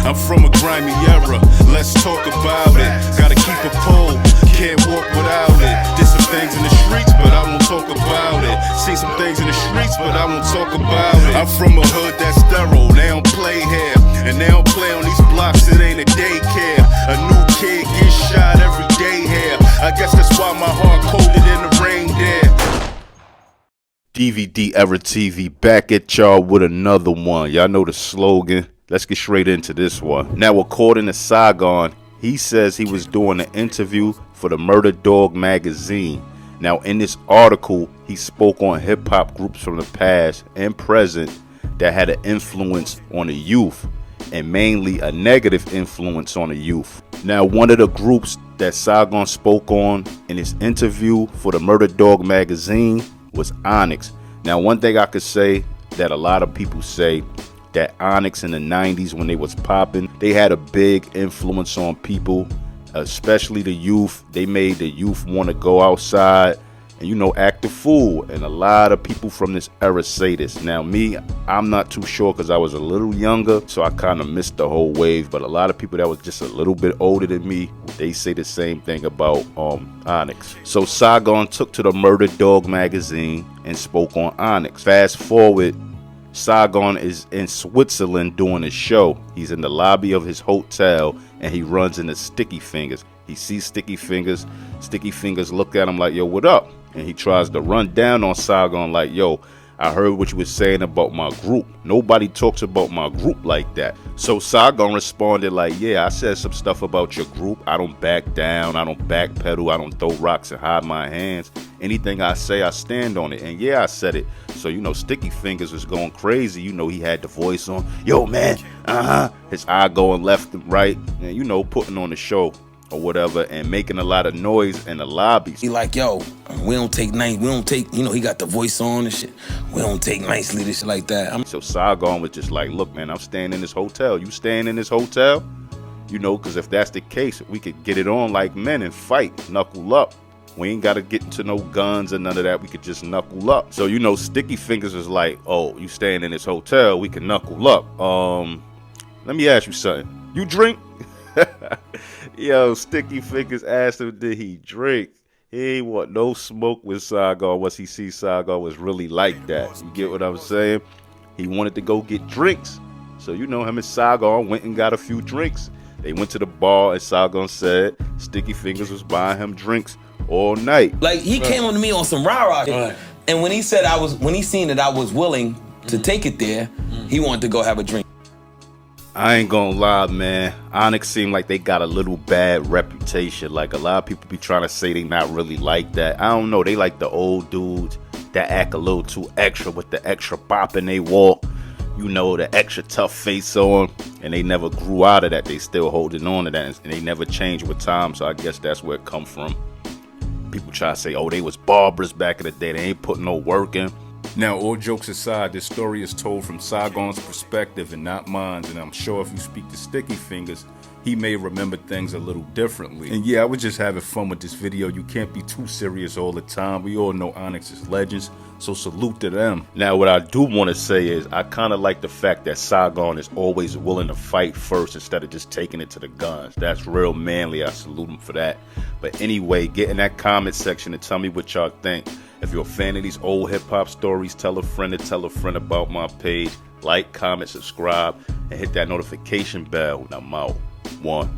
I'm from a grimy era, let's talk about it. Gotta keep a pole, can't walk without it. Did some things in the streets, but I won't talk about it. Seen some things in the streets, but I won't talk about it. I'm from a hood that's sterile, they don't play here. And they don't play on these blocks, it ain't a daycare. A new kid gets shot every day here. I guess that's why my heart colder than the rain there. dvderatv back at y'all with another one. Y'all know the slogan. Let's get straight into this one. Now, according to Saigon, he says he was doing an interview for the Murder Dog magazine. Now, in this article, he spoke on hip-hop groups from the past and present that had an influence on the youth, and mainly a negative influence on the youth. Now, one of the groups that Saigon spoke on in his interview for the Murder Dog magazine was Onyx. Now, one thing I could say that a lot of people say, that Onyx in the 90s, when they was popping, they had a big influence on people, especially the youth. They made the youth want to go outside and, you know, act a fool. And a lot of people from this era say this. Now, me, I'm not too sure because I was a little younger, so I kind of missed the whole wave. But a lot of people that was just a little bit older than me, they say the same thing about Onyx. So Saigon took to the Murder Dog magazine and spoke on Onyx. Fast forward, Saigon is in Switzerland doing a show. He's in the lobby of his hotel and he runs into Sticky Fingaz. He sees Sticky Fingaz. Sticky Fingaz look at him like, yo, what up? And he tries to run down on Saigon like, yo, I heard what you were saying about my group. Nobody talks about my group like that. So Saigon responded like, yeah, I said some stuff about your group. I don't back down. I don't backpedal. I don't throw rocks and hide my hands. Anything I say, I stand on it. And yeah, I said it. So, you know, Sticky Fingaz was going crazy. You know, he had the voice on. Yo, man, his eye going left and right. And, you know, putting on the show or whatever and making a lot of noise in the lobbies. He like, yo, we don't take, you know, he got the voice on and shit. We don't take nicely, this shit like that. So Saigon was just like, look, man, I'm staying in this hotel. You staying in this hotel? You know, because if that's the case, we could get it on like men and fight, knuckle up. We ain't got to get into no guns or none of that. We could just knuckle up. So, you know, Sticky Fingaz was like, oh, you staying in this hotel, we can knuckle up. Let me ask you something. You drink? Yo, Sticky Fingaz asked him, did he drink? He ain't want no smoke with Saigon once he see Saigon was really like that. You get what I'm saying? He wanted to go get drinks. So, you know, him and Saigon went and got a few drinks. They went to the bar and Saigon said Sticky Fingaz was buying him drinks all night. Like, he came on to me on some rah-rah. Right. And when he said when he seen that I was willing to take it there, he wanted to go have a drink. I ain't gonna lie, man. Onyx seemed like they got a little bad reputation. Like, a lot of people be trying to say they not really like that. I don't know. They like the old dudes that act a little too extra with the extra bop in they walk. You know, the extra tough face on. And they never grew out of that. They still holding on to that. And they never changed with time. So I guess that's where it come from. People try to say, oh, they was barbers back in the day. They ain't putting no work in. Now, all jokes aside, this story is told from Saigon's perspective and not mine. And I'm sure if you speak to Sticky Fingaz, he may remember things a little differently. And yeah, I was just having fun with this video. You can't be too serious all the time. We all know Onyx is legends, so salute to them. Now, what I do want to say is I kind of like the fact that Saigon is always willing to fight first instead of just taking it to the guns. That's real manly. I salute him for that. But anyway, get in that comment section and tell me what y'all think. If you're a fan of these old hip-hop stories, tell a friend to tell a friend about my page. Like, comment, subscribe, and hit that notification bell. And I'm out. One.